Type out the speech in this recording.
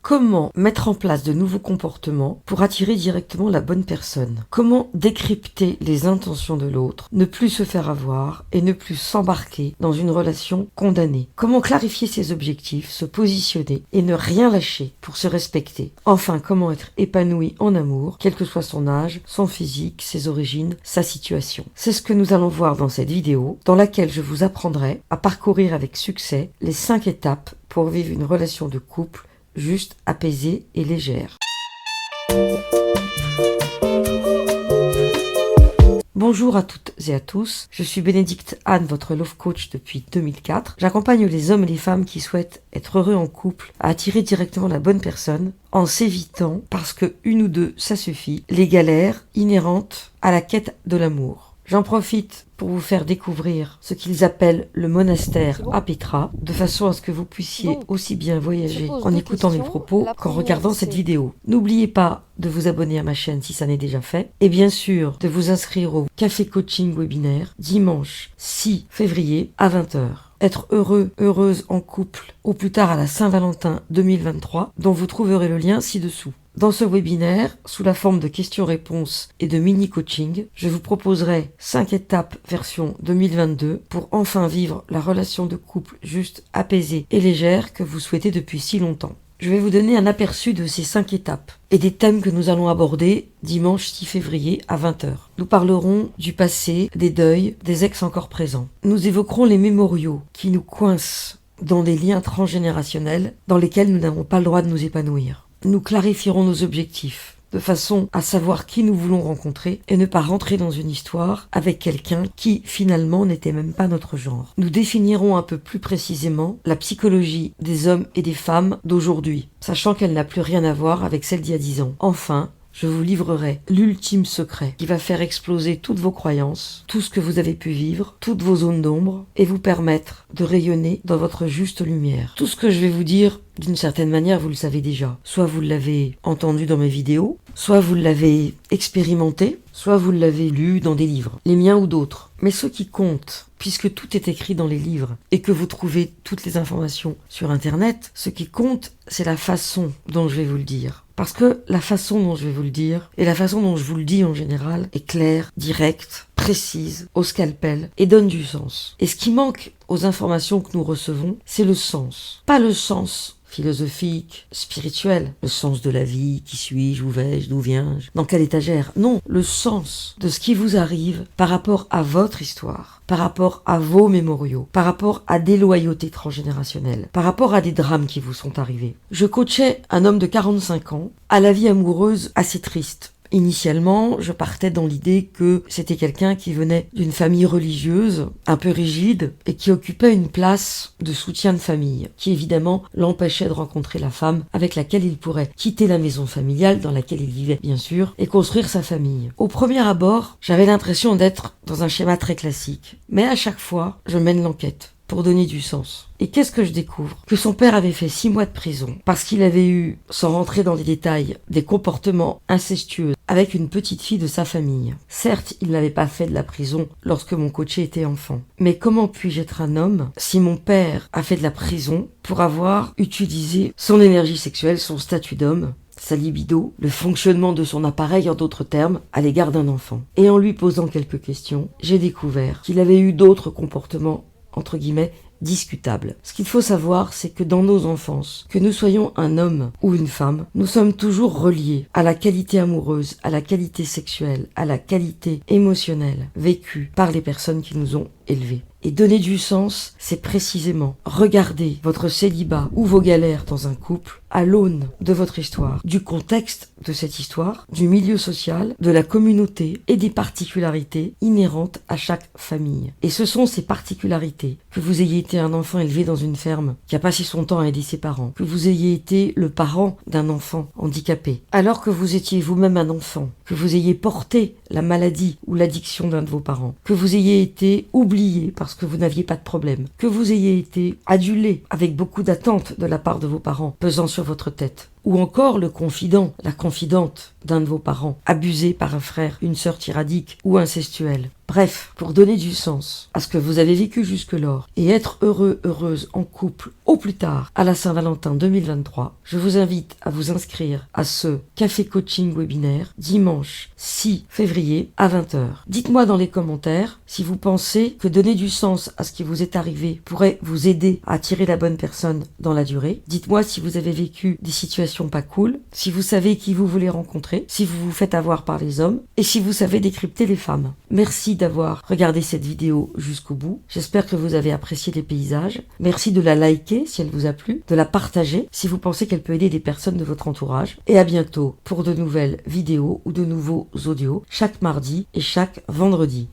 Comment mettre en place de nouveaux comportements pour attirer directement la bonne personne? Comment décrypter les intentions de l'autre, ne plus se faire avoir et ne plus s'embarquer dans une relation condamnée? Comment clarifier ses objectifs, se positionner et ne rien lâcher pour se respecter? Enfin, comment être épanoui en amour, quel que soit son âge, son physique, ses origines, sa situation? C'est ce que nous allons voir dans cette vidéo, dans laquelle je vous apprendrai à parcourir avec succès les 5 étapes pour vivre une relation de couple juste, apaisée et légère. Bonjour à toutes et à tous, je suis Bénédicte Anne, votre love coach depuis 2004. J'accompagne les hommes et les femmes qui souhaitent être heureux en couple à attirer directement la bonne personne en s'évitant, parce que une ou deux ça suffit, les galères inhérentes à la quête de l'amour. J'en profite pour vous faire découvrir ce qu'ils appellent le monastère à Petra, de façon à ce que vous puissiez aussi bien voyager en écoutant mes propos qu'en regardant cette vidéo. N'oubliez pas de vous abonner à ma chaîne si ça n'est déjà fait, et bien sûr de vous inscrire au Café Coaching Webinaire dimanche 6 février à 20h. Être heureux, heureuse en couple, au plus tard à la Saint-Valentin 2023, dont vous trouverez le lien ci-dessous. Dans ce webinaire, sous la forme de questions-réponses et de mini-coaching, je vous proposerai 5 étapes version 2022 pour enfin vivre la relation de couple juste, apaisée et légère que vous souhaitez depuis si longtemps. Je vais vous donner un aperçu de ces 5 étapes et des thèmes que nous allons aborder dimanche 6 février à 20h. Nous parlerons du passé, des deuils, des ex encore présents. Nous évoquerons les mémoriaux qui nous coincent dans des liens transgénérationnels dans lesquels nous n'avons pas le droit de nous épanouir. Nous clarifierons nos objectifs, de façon à savoir qui nous voulons rencontrer et ne pas rentrer dans une histoire avec quelqu'un qui, finalement, n'était même pas notre genre. Nous définirons un peu plus précisément la psychologie des hommes et des femmes d'aujourd'hui, sachant qu'elle n'a plus rien à voir avec celle d'il y a 10 ans. Enfin, je vous livrerai l'ultime secret qui va faire exploser toutes vos croyances, tout ce que vous avez pu vivre, toutes vos zones d'ombre, et vous permettre de rayonner dans votre juste lumière. Tout ce que je vais vous dire, d'une certaine manière, vous le savez déjà. Soit vous l'avez entendu dans mes vidéos, soit vous l'avez expérimenté, soit vous l'avez lu dans des livres, les miens ou d'autres. Mais ce qui compte, puisque tout est écrit dans les livres et que vous trouvez toutes les informations sur Internet, ce qui compte, c'est la façon dont je vais vous le dire. Parce que la façon dont je vais vous le dire, et la façon dont je vous le dis en général, est claire, directe, précise, au scalpel, et donne du sens. Et ce qui manque aux informations que nous recevons, c'est le sens. Pas le sens philosophique, spirituel, le sens de la vie, qui suis-je, où vais-je, d'où viens-je, dans quelle étagère. Non, le sens de ce qui vous arrive par rapport à votre histoire, par rapport à vos mémoriaux, par rapport à des loyautés transgénérationnelles, par rapport à des drames qui vous sont arrivés. Je coachais un homme de 45 ans à la vie amoureuse assez triste. Initialement, je partais dans l'idée que c'était quelqu'un qui venait d'une famille religieuse, un peu rigide, et qui occupait une place de soutien de famille, qui évidemment l'empêchait de rencontrer la femme avec laquelle il pourrait quitter la maison familiale dans laquelle il vivait, bien sûr, et construire sa famille. Au premier abord, j'avais l'impression d'être dans un schéma très classique, mais à chaque fois, je mène l'enquête pour donner du sens. Et qu'est-ce que je découvre? Que son père avait fait 6 mois de prison parce qu'il avait eu, sans rentrer dans les détails, des comportements incestueux avec une petite fille de sa famille. Certes, il n'avait pas fait de la prison lorsque mon coaché était enfant. Mais comment puis-je être un homme si mon père a fait de la prison pour avoir utilisé son énergie sexuelle, son statut d'homme, sa libido, le fonctionnement de son appareil en d'autres termes, à l'égard d'un enfant? Et en lui posant quelques questions, j'ai découvert qu'il avait eu d'autres comportements entre guillemets, discutable. Ce qu'il faut savoir, c'est que dans nos enfances, que nous soyons un homme ou une femme, nous sommes toujours reliés à la qualité amoureuse, à la qualité sexuelle, à la qualité émotionnelle vécue par les personnes qui nous ont élevés. Et donner du sens, c'est précisément regarder votre célibat ou vos galères dans un couple à l'aune de votre histoire, du contexte de cette histoire, du milieu social, de la communauté et des particularités inhérentes à chaque famille. Et ce sont ces particularités, que vous ayez été un enfant élevé dans une ferme qui a passé son temps à aider ses parents, que vous ayez été le parent d'un enfant handicapé, alors que vous étiez vous-même un enfant, que vous ayez porté la maladie ou l'addiction d'un de vos parents, que vous ayez été oublié parce que vous n'aviez pas de problème, que vous ayez été adulé avec beaucoup d'attentes de la part de vos parents pesant sur votre tête, ou encore le confident, la confidente d'un de vos parents, abusé par un frère, une sœur tyrannique ou incestuelle. Bref, pour donner du sens à ce que vous avez vécu jusque-là et être heureux, heureuse en couple au plus tard à la Saint-Valentin 2023, je vous invite à vous inscrire à ce café coaching webinaire dimanche 6 février à 20 h. Dites-moi dans les commentaires si vous pensez que donner du sens à ce qui vous est arrivé pourrait vous aider à attirer la bonne personne dans la durée. Dites-moi si vous avez vécu des situations pas cool, si vous savez qui vous voulez rencontrer, si vous vous faites avoir par les hommes et si vous savez décrypter les femmes. Merci d'avoir regardé cette vidéo jusqu'au bout. J'espère que vous avez apprécié les paysages. Merci de la liker si elle vous a plu, de la partager si vous pensez qu'elle peut aider des personnes de votre entourage. Et à bientôt pour de nouvelles vidéos ou de nouveaux audios chaque mardi et chaque vendredi.